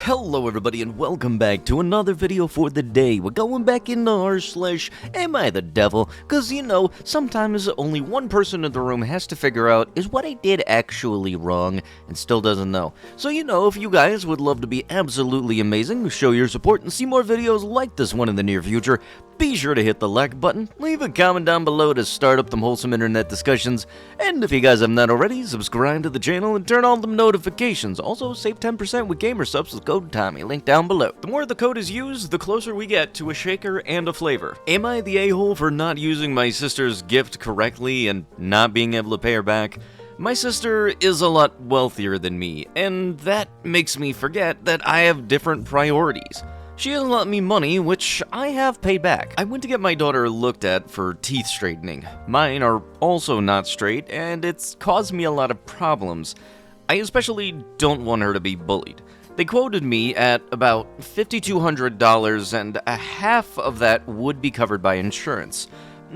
Hello everybody and welcome back to another video for the day. We're going back into r/AmITheDevil, cause you know, sometimes only one person in the room has to figure out, is what I did actually wrong, and still doesn't know. So you know, if you guys would love to be absolutely amazing, show your support and see more videos like this one in the near future, be sure to hit the like button, leave a comment down below to start up them wholesome internet discussions, and if you guys haven't that already, subscribe to the channel and turn on them notifications. Also, save 10% with gamer subs with code Tommy, link down below. The more the code is used, the closer we get to a shaker and a flavor. Am I the a-hole for not using my sister's gift correctly and not being able to pay her back? My sister is a lot wealthier than me, and that makes me forget that I have different priorities. She has lent me money, which I have paid back. I went to get my daughter looked at for teeth straightening. Mine are also not straight, and it's caused me a lot of problems. I especially don't want her to be bullied. They quoted me at about $5,200, and a half of that would be covered by insurance.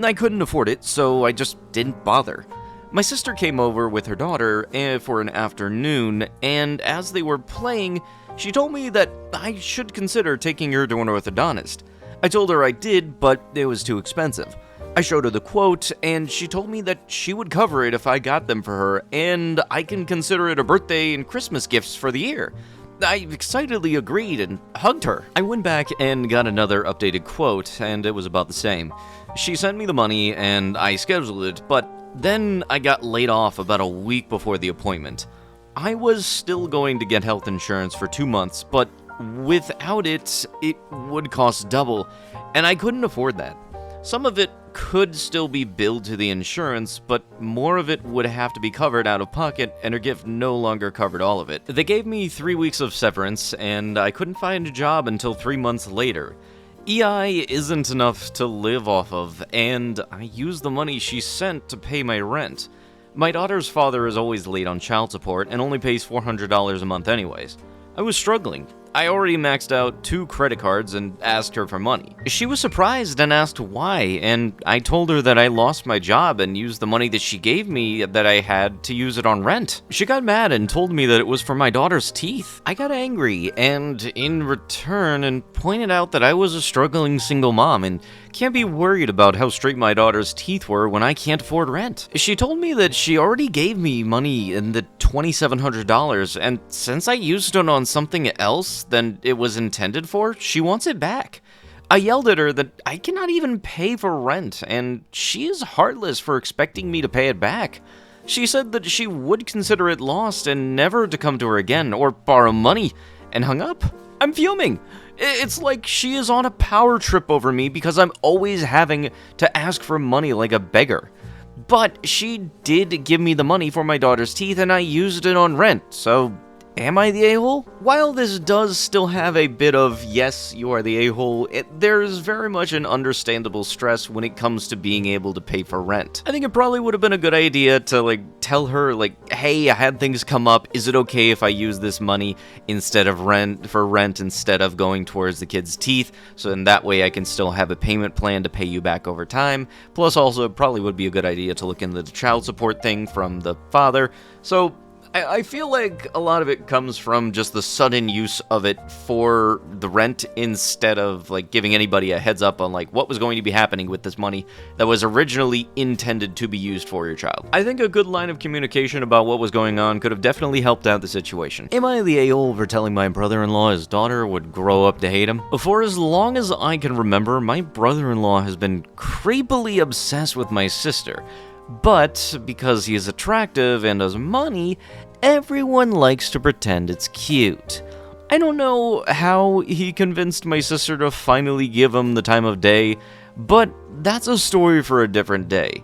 I couldn't afford it, so I just didn't bother. My sister came over with her daughter for an afternoon, and as they were playing, she told me that I should consider taking her to an orthodontist. I told her I did, but it was too expensive. I showed her the quote, and she told me that she would cover it if I got them for her, and I can consider it a birthday and Christmas gifts for the year. I excitedly agreed and hugged her. I went back and got another updated quote, and it was about the same. She sent me the money, and I scheduled it, but then I got laid off about a week before the appointment. I was still going to get health insurance for 2 months, but without it, it would cost double, and I couldn't afford that. Some of it could still be billed to the insurance, but more of it would have to be covered out of pocket, and her gift no longer covered all of it. They gave me 3 weeks of severance, and I couldn't find a job until 3 months later. EI isn't enough to live off of, and I used the money she sent to pay my rent. My daughter's father is always late on child support and only pays $400 a month anyways. I was struggling. I already maxed out 2 credit cards and asked her for money. She was surprised and asked why, and I told her that I lost my job and used the money that she gave me that I had to use it on rent. She got mad and told me that it was for my daughter's teeth. I got angry and in return and pointed out that I was a struggling single mom and can't be worried about how straight my daughter's teeth were when I can't afford rent. She told me that she already gave me money in the $2,700, and since I used it on something else than it was intended for, she wants it back. I yelled at her that I cannot even pay for rent, and she is heartless for expecting me to pay it back. She said that she would consider it lost and never to come to her again or borrow money, and hung up. I'm fuming. It's like she is on a power trip over me because I'm always having to ask for money like a beggar. But she did give me the money for my daughter's teeth and I used it on rent, so am I the a-hole? While this does still have a bit of, yes, you are the a-hole, there's very much an understandable stress when it comes to being able to pay for rent. I think it probably would have been a good idea to, tell her, hey, I had things come up, is it okay if I use this money instead of rent instead of going towards the kid's teeth, so in that way I can still have a payment plan to pay you back over time. Plus also, it probably would be a good idea to look into the child support thing from the father, so I feel like a lot of it comes from just the sudden use of it for the rent instead of giving anybody a heads up on what was going to be happening with this money that was originally intended to be used for your child. I think a good line of communication about what was going on could have definitely helped out the situation. Am I the a-hole for telling my brother-in-law his daughter would grow up to hate him? For as long as I can remember, my brother-in-law has been creepily obsessed with my sister. But because he is attractive and has money, everyone likes to pretend it's cute. I don't know how he convinced my sister to finally give him the time of day, but that's a story for a different day.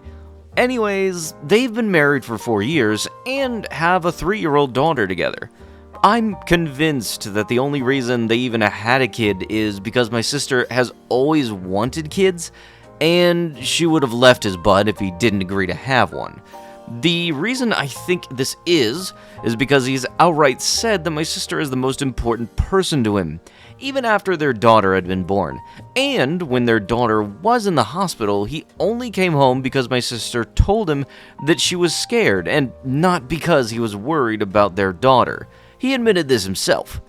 Anyways, they've been married for 4 years and have a 3-year-old daughter together. I'm convinced that the only reason they even had a kid is because my sister has always wanted kids, and she would have left his butt if he didn't agree to have one. The reason I think this is because he's outright said that my sister is the most important person to him, even after their daughter had been born. And when their daughter was in the hospital, he only came home because my sister told him that she was scared, and not because he was worried about their daughter. He admitted this himself.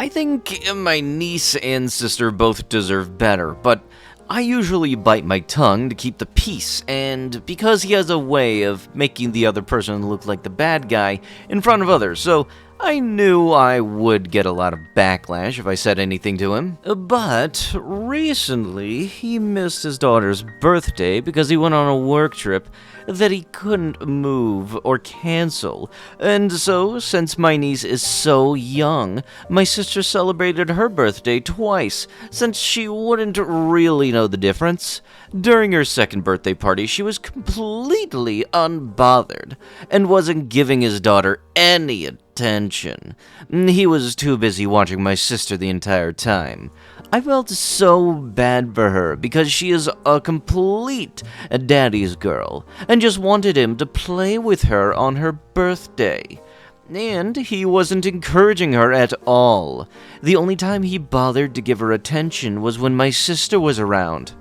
I think my niece and sister both deserve better, but I usually bite my tongue to keep the peace, and because he has a way of making the other person look like the bad guy in front of others, so I knew I would get a lot of backlash if I said anything to him. But recently, he missed his daughter's birthday because he went on a work trip that he couldn't move or cancel. And so, since my niece is so young, my sister celebrated her birthday twice, since she wouldn't really know the difference. During her second birthday party, she was completely unbothered and wasn't giving his daughter any attention. He was too busy watching my sister the entire time. I felt so bad for her because she is a complete daddy's girl and just wanted him to play with her on her birthday. And he wasn't encouraging her at all. The only time he bothered to give her attention was when my sister was around.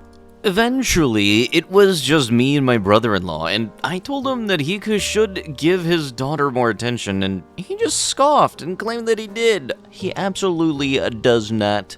Eventually, it was just me and my brother-in-law, and I told him that he should give his daughter more attention, and he just scoffed and claimed that he did. He absolutely does not.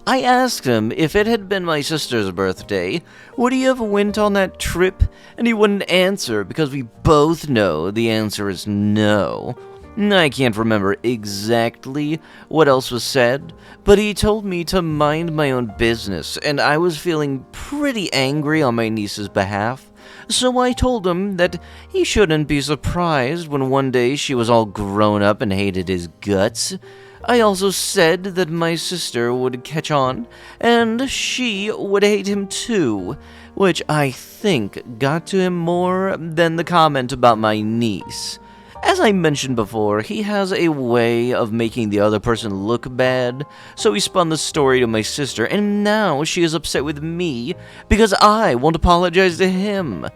I asked him if it had been my sister's birthday, would he have went on that trip? And he wouldn't answer because we both know the answer is no. I can't remember exactly what else was said, but he told me to mind my own business, and I was feeling pretty angry on my niece's behalf. So I told him that he shouldn't be surprised when one day she was all grown up and hated his guts. I also said that my sister would catch on, and she would hate him too, which I think got to him more than the comment about my niece. As I mentioned before, he has a way of making the other person look bad, so he spun the story to my sister, and now she is upset with me because I won't apologize to him.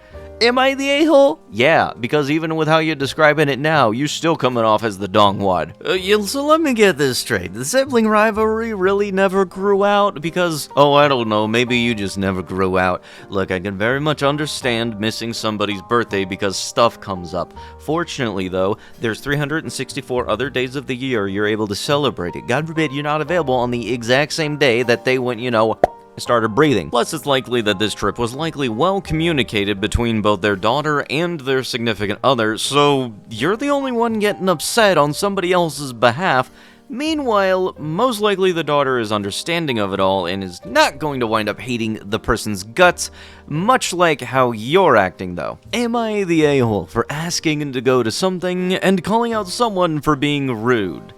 Am I the a-hole? Yeah, because even with how you're describing it now, you're still coming off as the dongwad. So let me get this straight. The sibling rivalry really never grew out because, I don't know, maybe you just never grew out. Look, I can very much understand missing somebody's birthday because stuff comes up. Fortunately, though, there's 364 other days of the year you're able to celebrate it. God forbid you're not available on the exact same day that they went, started breathing. Plus, it's likely that this trip was likely well communicated between both their daughter and their significant other, so you're the only one getting upset on somebody else's behalf. Meanwhile, most likely the daughter is understanding of it all and is not going to wind up hating the person's guts, much like how you're acting though. Am I the a-hole for asking to go to something and calling out someone for being rude?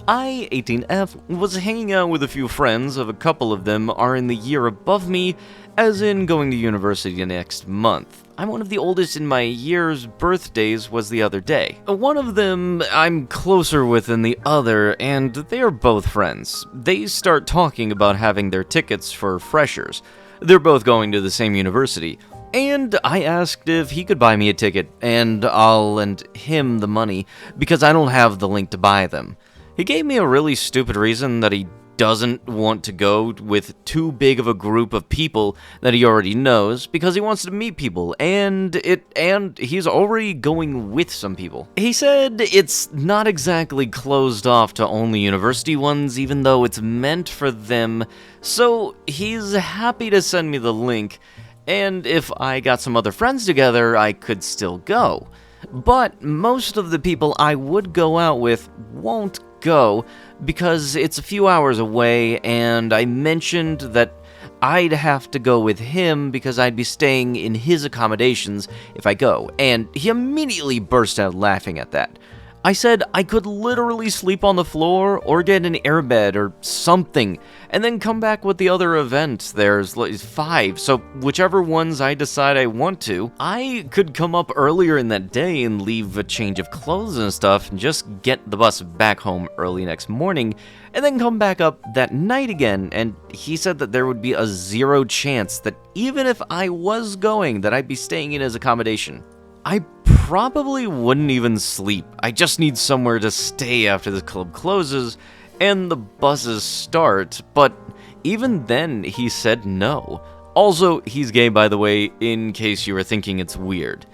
I, 18F, was hanging out with a few friends. A couple of them are in the year above me, as in going to university next month. I'm one of the oldest in my year's birthdays was the other day. One of them I'm closer with than the other, and they are both friends. They start talking about having their tickets for freshers. They're both going to the same university. And I asked if he could buy me a ticket, and I'll lend him the money, because I don't have the link to buy them. He gave me a really stupid reason that he doesn't want to go with too big of a group of people that he already knows because he wants to meet people, and he's already going with some people. He said it's not exactly closed off to only university ones, even though it's meant for them, so he's happy to send me the link, and if I got some other friends together, I could still go. But most of the people I would go out with won't go because it's a few hours away, and I mentioned that I'd have to go with him because I'd be staying in his accommodations if I go, and he immediately burst out laughing at that. I said I could literally sleep on the floor or get an airbed or something, and then come back with the other event. There's 5, so whichever ones I decide I want to, I could come up earlier in that day and leave a change of clothes and stuff and just get the bus back home early next morning, and then come back up that night again. And he said that there would be a 0 chance that even if I was going, that I'd be staying in his accommodation. I probably wouldn't even sleep. I just need somewhere to stay after the club closes and the buses start, but even then he said no. Also, he's gay, by the way, in case you were thinking it's weird.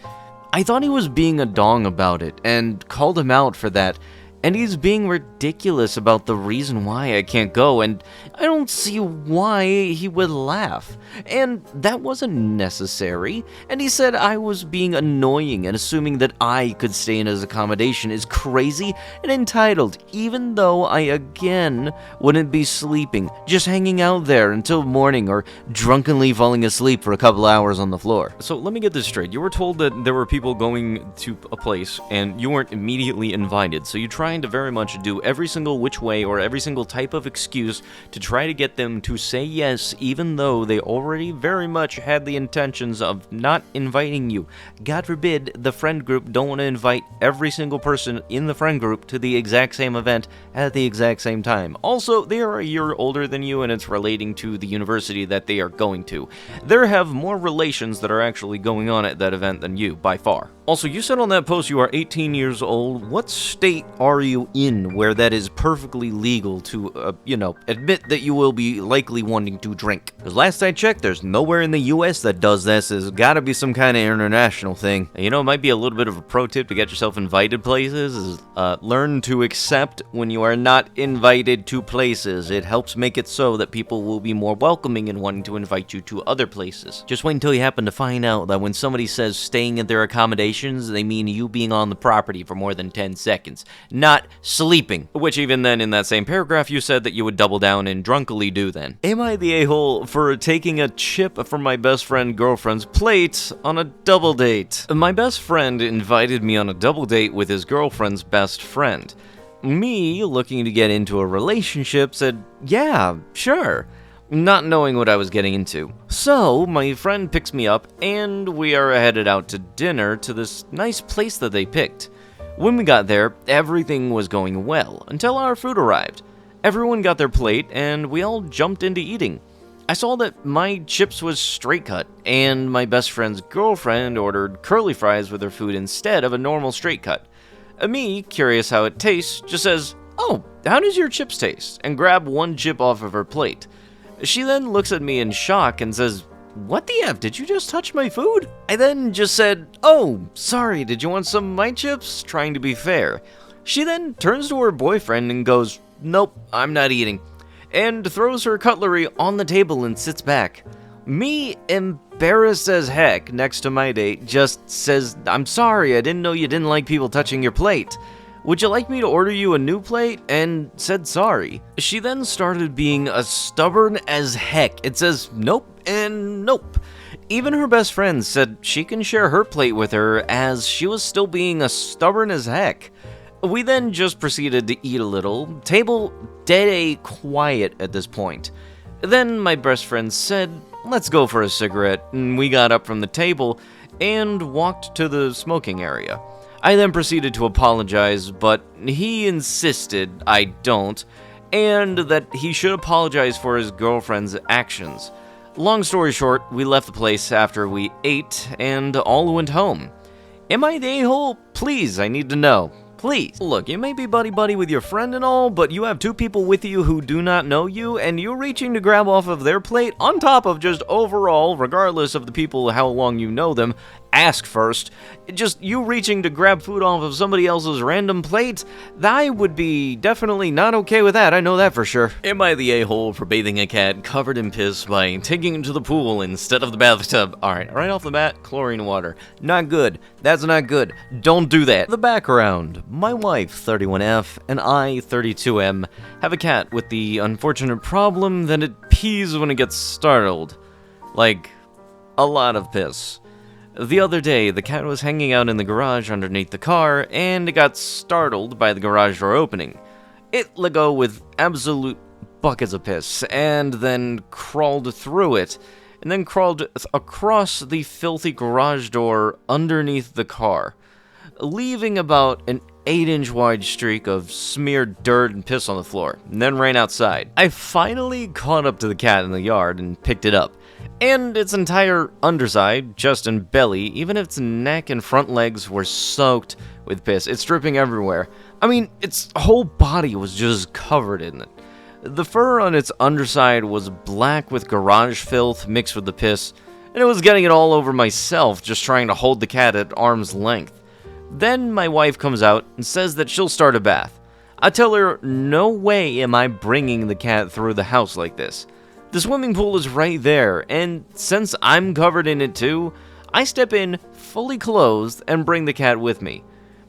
I thought he was being a dong about it and called him out for that, and he's being ridiculous ridiculous about the reason why I can't go, and I don't see why he would laugh. And that wasn't necessary, and he said I was being annoying and assuming that I could stay in his accommodation is crazy and entitled, even though I again wouldn't be sleeping, just hanging out there until morning or drunkenly falling asleep for a couple hours on the floor. So let me get this straight. You were told that there were people going to a place and you weren't immediately invited, so you're trying to very much do every single which way or every single type of excuse to try to get them to say yes, even though they already very much had the intentions of not inviting you. God forbid the friend group don't want to invite every single person in the friend group to the exact same event at the exact same time. Also, they are a year older than you and it's relating to the university that they are going to. They have more relations that are actually going on at that event than you, by far. Also, you said on that post you are 18 years old. What state are you in where that is perfectly legal to, admit that you will be likely wanting to drink? Because last I checked, there's nowhere in the US that does this. There's gotta be some kind of international thing. And it might be a little bit of a pro tip to get yourself invited places is learn to accept when you are not invited to places. It helps make it so that people will be more welcoming and wanting to invite you to other places. Just wait until you happen to find out that when somebody says staying at their accommodation, they mean you being on the property for more than 10 seconds, not sleeping. Which even then, in that same paragraph, you said that you would double down and drunkily do then. Am I the a-hole for taking a chip from my best friend girlfriend's plate on a double date? My best friend invited me on a double date with his girlfriend's best friend. Me, looking to get into a relationship, said, yeah, sure, not knowing what I was getting into. So, my friend picks me up, and we are headed out to dinner to this nice place that they picked. When we got there, everything was going well, until our food arrived. Everyone got their plate, and we all jumped into eating. I saw that my chips was straight cut, and my best friend's girlfriend ordered curly fries with her food instead of a normal straight cut. Me, curious how it tastes, just says, "Oh, how does your chips taste?" and grab one chip off of her plate. She then looks at me in shock and says, "What the F, did you just touch my food?" I then just said, "Oh, sorry, did you want some of my chips?" trying to be fair. She then turns to her boyfriend and goes, "Nope, I'm not eating," and throws her cutlery on the table and sits back. Me, embarrassed as heck next to my date, just says, "I'm sorry, I didn't know you didn't like people touching your plate. Would you like me to order you a new plate?" and said sorry. She then started being as stubborn as heck. It says nope and nope. Even her best friend said she can share her plate with her as she was still being as stubborn as heck. We then just proceeded to eat a little, table dead quiet at this point. Then my best friend said, "Let's go for a cigarette," and we got up from the table and walked to the smoking area. I then proceeded to apologize, but he insisted I don't, and that he should apologize for his girlfriend's actions. Long story short, we left the place after we ate, and all went home. Am I the a-hole? Please, I need to know. Please. Look, you may be buddy-buddy with your friend and all, but you have two people with you who do not know you, and you're reaching to grab off of their plate, on top of just overall, regardless of the people how long you know them, ask first, just you reaching to grab food off of somebody else's random plate, I would be definitely not okay with that, I know that for sure. Am I the a-hole for bathing a cat covered in piss by taking him to the pool instead of the bathtub? Alright, right off the bat, chlorine water. Not good. That's not good. Don't do that. The background. My wife, 31F, and I, 32M, have a cat with the unfortunate problem that it pees when it gets startled. Like, a lot of piss. The other day, the cat was hanging out in the garage underneath the car, and it got startled by the garage door opening. It let go with absolute buckets of piss, and then crawled through it, and then crawled across the filthy garage door underneath the car, leaving about an 8-inch wide streak of smeared dirt and piss on the floor, and then ran outside. I finally caught up to the cat in the yard and picked it up. And its entire underside, chest and belly, even its neck and front legs were soaked with piss. It's dripping everywhere. I mean, its whole body was just covered in it. The fur on its underside was black with garage filth mixed with the piss, and it was getting it all over myself just trying to hold the cat at arm's length. Then my wife comes out and says that she'll start a bath. I tell her, no way am I bringing the cat through the house like this. The swimming pool is right there, and since I'm covered in it too, I step in fully clothed and bring the cat with me.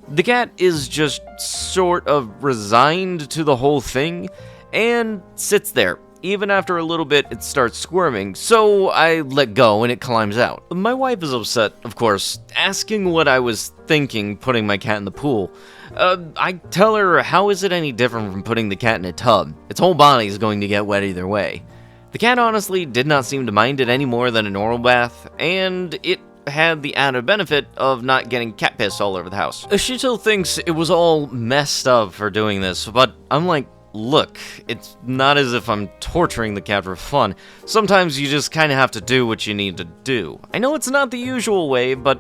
The cat is just sort of resigned to the whole thing and sits there. Even after a little bit, it starts squirming, so I let go and it climbs out. My wife is upset, of course, asking what I was thinking putting my cat in the pool. I tell her, how is it any different from putting the cat in a tub? Its whole body is going to get wet either way. The cat honestly did not seem to mind it any more than a normal bath, and it had the added benefit of not getting cat piss all over the house. She still thinks it was all messed up for doing this, but I'm like, look, it's not as if I'm torturing the cat for fun. Sometimes you just kind of have to do what you need to do. I know it's not the usual way, but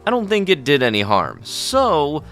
I don't think it did any harm. So,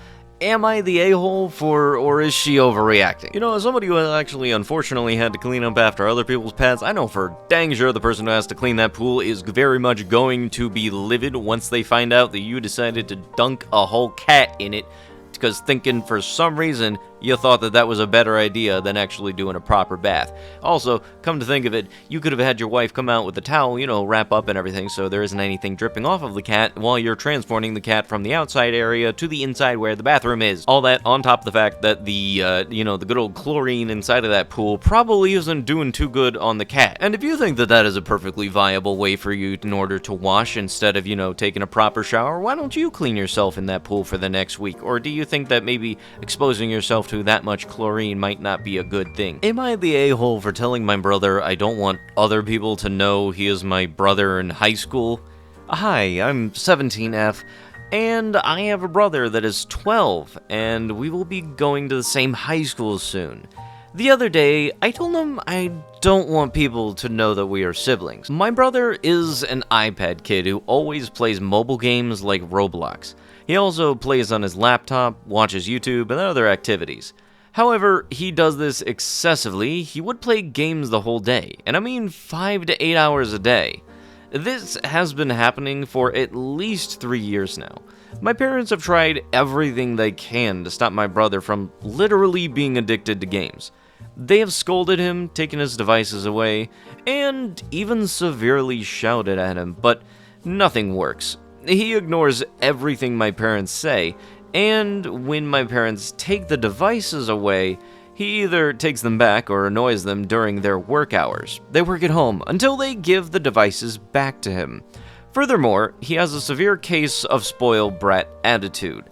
am I the a-hole or is she overreacting? You know, as somebody who actually unfortunately had to clean up after other people's pets, I know for dang sure the person who has to clean that pool is very much going to be livid once they find out that you decided to dunk a whole cat in it, because thinking for some reason you thought that was a better idea than actually doing a proper bath. Also, come to think of it, you could have had your wife come out with a towel, you know, wrap up and everything so there isn't anything dripping off of the cat while you're transporting the cat from the outside area to the inside where the bathroom is. All that on top of the fact that the good old chlorine inside of that pool probably isn't doing too good on the cat. And if you think that is a perfectly viable way for you in order to wash instead of, taking a proper shower, why don't you clean yourself in that pool for the next week? Or do you think that maybe exposing yourself to that much chlorine might not be a good thing? Am I the a-hole for telling my brother I don't want other people to know he is my brother in high school? Hi, I'm 17F, and I have a brother that is 12, and we will be going to the same high school soon. The other day, I told him I don't want people to know that we are siblings. My brother is an iPad kid who always plays mobile games like Roblox. He also plays on his laptop, watches YouTube, and other activities. However, he does this excessively. He would play games the whole day, and I mean 5 to 8 hours a day. This has been happening for at least 3 years now. My parents have tried everything they can to stop my brother from literally being addicted to games. They have scolded him, taken his devices away, and even severely shouted at him, but nothing works. He ignores everything my parents say, and when my parents take the devices away, he either takes them back or annoys them during their work hours. They work at home until they give the devices back to him. Furthermore, he has a severe case of spoiled brat attitude,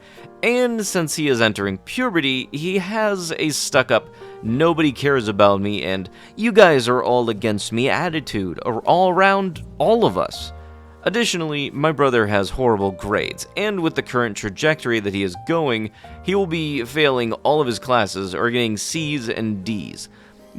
and since he is entering puberty, he has a stuck-up, nobody cares about me and you guys are all against me attitude, or all around all of us. Additionally, my brother has horrible grades, and with the current trajectory that he is going, he will be failing all of his classes or getting C's and D's.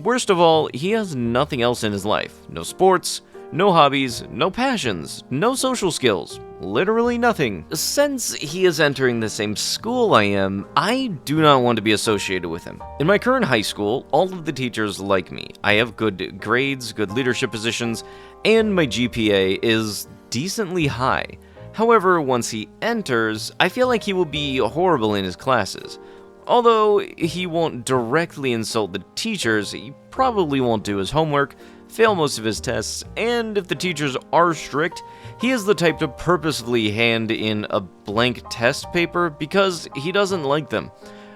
Worst of all, he has nothing else in his life. No sports, no hobbies, no passions, no social skills, literally nothing. Since he is entering the same school I am, I do not want to be associated with him. In my current high school, all of the teachers like me. I have good grades, good leadership positions, and my GPA is decently high. However, once he enters, I feel like he will be horrible in his classes. Although he won't directly insult the teachers, he probably won't do his homework, fail most of his tests, and if the teachers are strict, he is the type to purposefully hand in a blank test paper because he doesn't like them.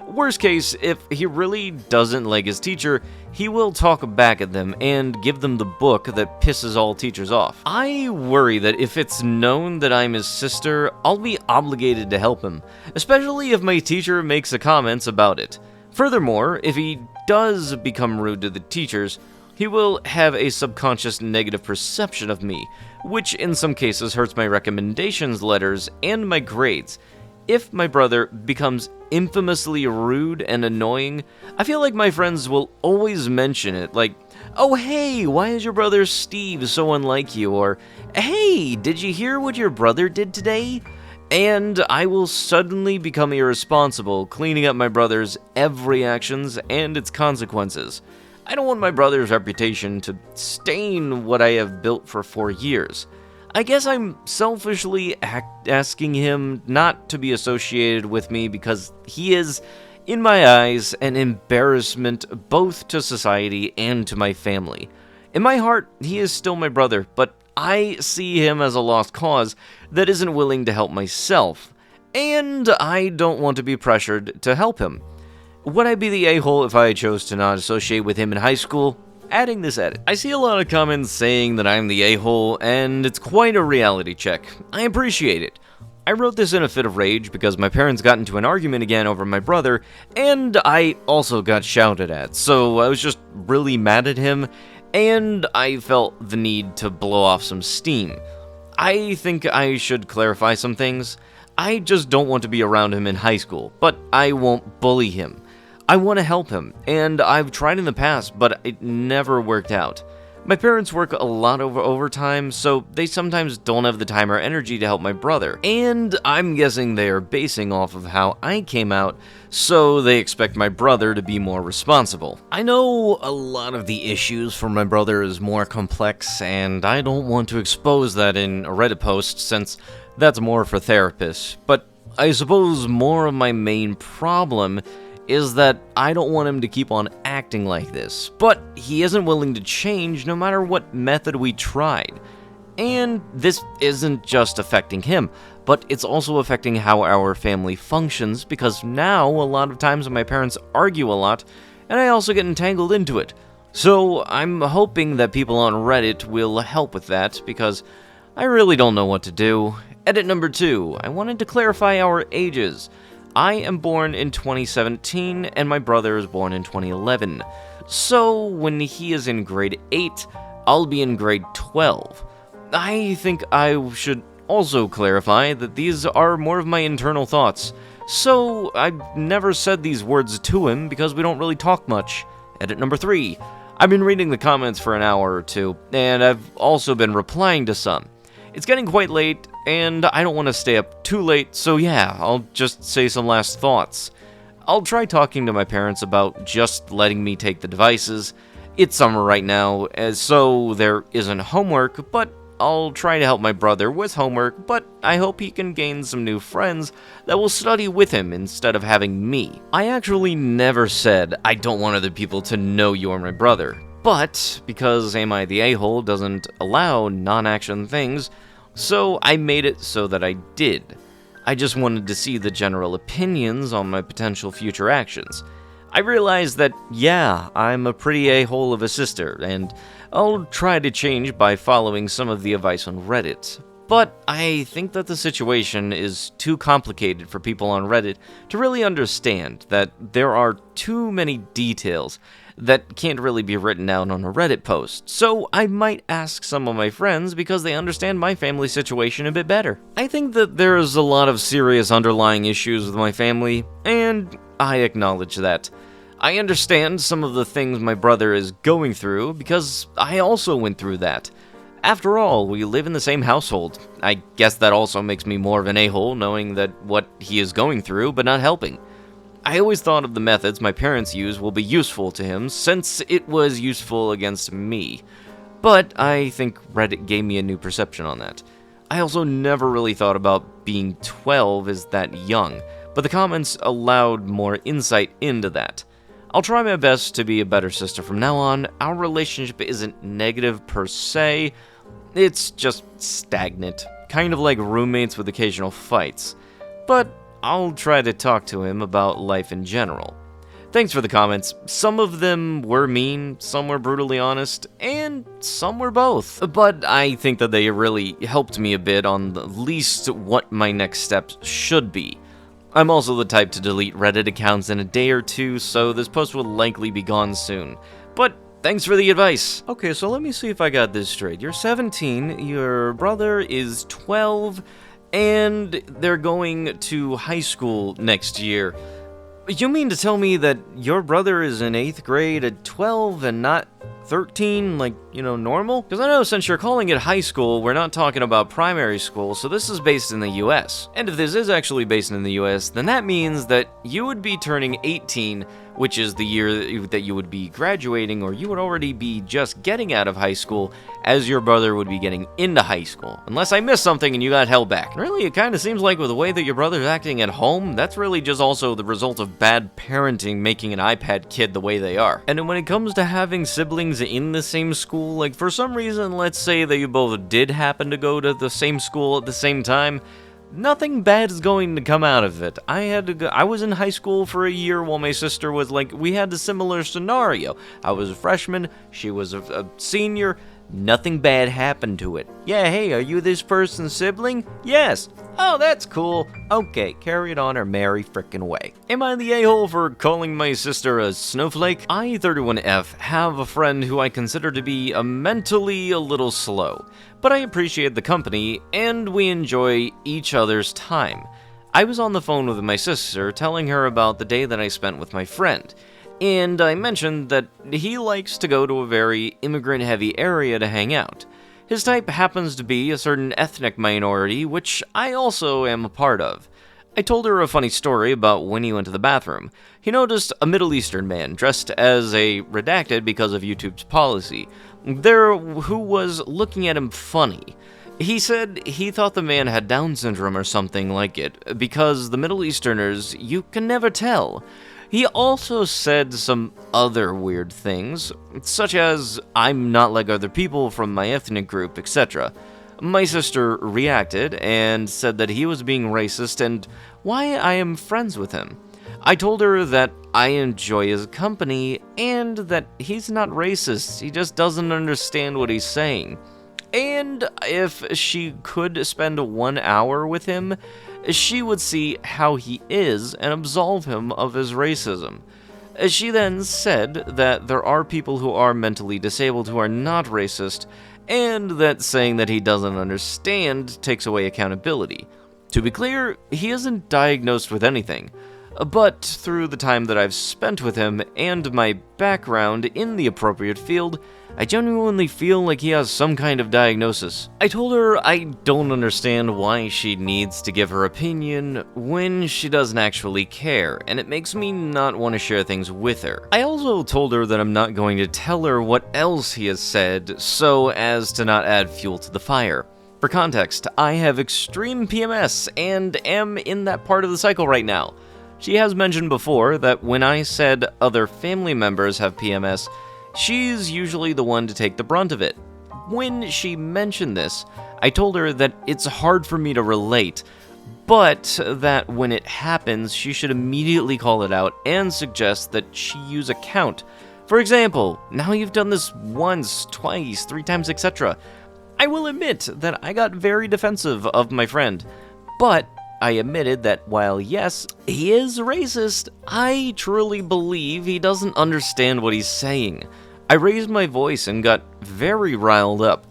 Worst case, if he really doesn't like his teacher, he will talk back at them and give them the book that pisses all teachers off. I worry that if it's known that I'm his sister, I'll be obligated to help him, especially if my teacher makes a comments about it. Furthermore, if he does become rude to the teachers, he will have a subconscious negative perception of me, which in some cases hurts my recommendations letters and my grades. If my brother becomes infamously rude and annoying, I feel like my friends will always mention it, like, "Oh hey, why is your brother Steve so unlike you?" Or, "Hey, did you hear what your brother did today?" And I will suddenly become irresponsible, cleaning up my brother's every actions and its consequences. I don't want my brother's reputation to stain what I have built for 4 years. I guess I'm selfishly asking him not to be associated with me because he is In my eyes, an embarrassment both to society and to my family. In my heart, he is still my brother, but I see him as a lost cause that isn't willing to help myself, and I don't want to be pressured to help him. Would I be the a-hole if I chose to not associate with him in high school? Adding this edit. I see a lot of comments saying that I'm the a-hole, and it's quite a reality check. I appreciate it. I wrote this in a fit of rage because my parents got into an argument again over my brother, and I also got shouted at, so I was just really mad at him, and I felt the need to blow off some steam. I think I should clarify some things. I just don't want to be around him in high school, but I won't bully him. I want to help him, and I've tried in the past, but it never worked out. My parents work a lot over overtime, so they sometimes don't have the time or energy to help my brother. And I'm guessing they are basing off of how I came out, so they expect my brother to be more responsible. I know a lot of the issues for my brother is more complex, and I don't want to expose that in a Reddit post since that's more for therapists. But I suppose more of my main problem is that I don't want him to keep on acting like this, but he isn't willing to change no matter what method we tried. And this isn't just affecting him, but it's also affecting how our family functions, because now a lot of times my parents argue a lot, and I also get entangled into it. So I'm hoping that people on Reddit will help with that, because I really don't know what to do. Edit number 2, I wanted to clarify our ages. I am born in 2017, and my brother is born in 2011. So, when he is in grade 8, I'll be in grade 12. I think I should also clarify that these are more of my internal thoughts. So, I've never said these words to him because we don't really talk much. Edit number 3. I've been reading the comments for an hour or two, and I've also been replying to some. It's getting quite late, and I don't want to stay up too late, so yeah, I'll just say some last thoughts. I'll try talking to my parents about just letting me take the devices. It's summer right now, so there isn't homework, but I'll try to help my brother with homework, but I hope he can gain some new friends that will study with him instead of having me. I actually never said I don't want other people to know you're my brother, but because Am I the A-hole doesn't allow non-action things, so I made it so that I did. I just wanted to see the general opinions on my potential future actions. I realized that, yeah, I'm a pretty a-hole of a sister, and I'll try to change by following some of the advice on Reddit. But I think that the situation is too complicated for people on Reddit to really understand, that there are too many details that can't really be written out on a Reddit post, so I might ask some of my friends because they understand my family situation a bit better. I think that there's a lot of serious underlying issues with my family, and I acknowledge that. I understand some of the things my brother is going through because I also went through that. After all, we live in the same household. I guess that also makes me more of an a-hole, knowing that what he is going through, but not helping. I always thought of the methods my parents use will be useful to him, since it was useful against me. But I think Reddit gave me a new perception on that. I also never really thought about being 12 as that young, but the comments allowed more insight into that. I'll try my best to be a better sister from now on. Our relationship isn't negative per se, it's just stagnant, kind of like roommates with occasional fights. But I'll try to talk to him about life in general. Thanks for the comments. Some of them were mean, some were brutally honest, and some were both. But I think that they really helped me a bit on the least what my next steps should be. I'm also the type to delete Reddit accounts in a day or two, so this post will likely be gone soon. But thanks for the advice. Okay, so let me see if I got this straight. You're 17, your brother is 12, and they're going to high school next year. You mean to tell me that your brother is in 8th grade at 12 and not 13, like, normal? Because I know since you're calling it high school, we're not talking about primary school, so this is based in the US. And if this is actually based in the US, then that means that you would be turning 18 which is the year that you would be graduating, or you would already be just getting out of high school as your brother would be getting into high school. Unless I missed something and you got held back. Really, it kind of seems like with the way that your brother's acting at home, that's really just also the result of bad parenting making an iPad kid the way they are. And when it comes to having siblings in the same school, like for some reason, let's say that you both did happen to go to the same school at the same time, nothing bad is going to come out of it. I was in high school for a year while my sister was we had a similar scenario. I was a freshman, she was a senior, nothing bad happened to it. Yeah, hey, are you this person's sibling? Yes. Oh, that's cool. Okay, carry it on our merry frickin' way. Am I the a-hole for calling my sister a snowflake? I, 31F, have a friend who I consider to be mentally a little slow, but I appreciate the company, and we enjoy each other's time. I was on the phone with my sister, telling her about the day that I spent with my friend, and I mentioned that he likes to go to a very immigrant-heavy area to hang out. His type happens to be a certain ethnic minority, which I also am a part of. I told her a funny story about when he went to the bathroom. He noticed a Middle Eastern man dressed as a redacted because of YouTube's policy there who was looking at him funny. He said he thought the man had Down syndrome or something like it, because the Middle Easterners, you can never tell. He also said some other weird things, such as, I'm not like other people from my ethnic group, etc. My sister reacted and said that he was being racist and why I am friends with him. I told her that I enjoy his company and that he's not racist, he just doesn't understand what he's saying. And if she could spend 1 hour with him, she would see how he is and absolve him of his racism. She then said that there are people who are mentally disabled who are not racist, and that saying that he doesn't understand takes away accountability. To be clear, he isn't diagnosed with anything, but through the time that I've spent with him and my background in the appropriate field, I genuinely feel like he has some kind of diagnosis. I told her I don't understand why she needs to give her opinion when she doesn't actually care, and it makes me not want to share things with her. I also told her that I'm not going to tell her what else he has said, so as to not add fuel to the fire. For context, I have extreme PMS and am in that part of the cycle right now. She has mentioned before that when I said other family members have PMS, she's usually the one to take the brunt of it. When she mentioned this, I told her that it's hard for me to relate, but that when it happens, she should immediately call it out and suggest that she use a count. For example, now you've done this once, twice, 3 times, etc. I will admit that I got very defensive of my friend, but I admitted that while yes, he is racist, I truly believe he doesn't understand what he's saying. I raised my voice and got very riled up.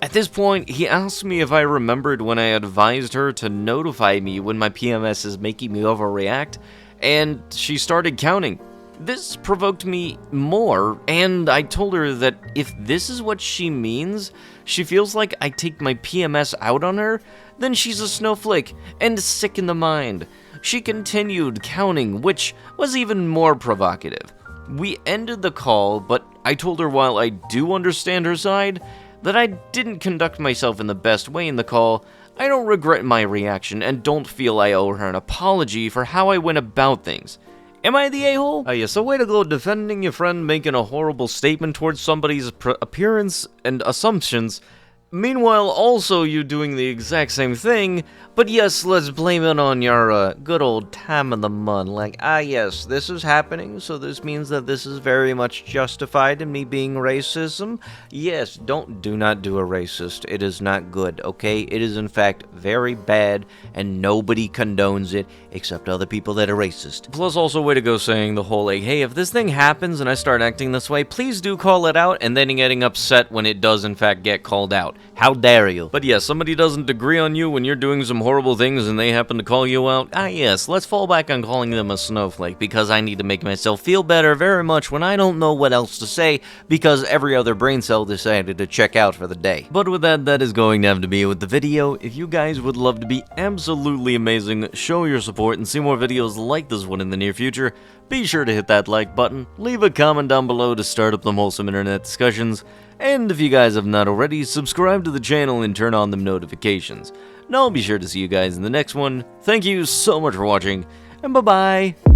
At this point, he asked me if I remembered when I advised her to notify me when my PMS is making me overreact, and she started counting. This provoked me more, and I told her that if this is what she means, she feels like I take my PMS out on her, then she's a snowflake and sick in the mind. She continued counting, which was even more provocative. We ended the call, but I told her while I do understand her side, that I didn't conduct myself in the best way in the call. I don't regret my reaction and don't feel I owe her an apology for how I went about things. Am I the a-hole? Yes, a way to go defending your friend making a horrible statement towards somebody's appearance and assumptions. Meanwhile, also you doing the exact same thing, but yes, let's blame it on your good old time in the mud. Like, yes, this is happening, so this means that this is very much justified in me being racism. Yes, do not do a racist. It is not good, okay? It is in fact very bad, and nobody condones it except other people that are racist. Plus, also way to go saying the whole like, hey, if this thing happens and I start acting this way, please do call it out, and then getting upset when it does in fact get called out. How dare you? But yes, somebody doesn't agree on you when you're doing some horrible things and they happen to call you out. Ah yes, let's fall back on calling them a snowflake, because I need to make myself feel better very much when I don't know what else to say, because every other brain cell decided to check out for the day. But with that, that is going to have to be with the video. If you guys would love to be absolutely amazing, show your support, and see more videos like this one in the near future, be sure to hit that like button, leave a comment down below to start up them wholesome internet discussions, and if you guys have not already, subscribe to the channel and turn on them notifications. Now I'll be sure to see you guys in the next one. Thank you so much for watching, and bye-bye!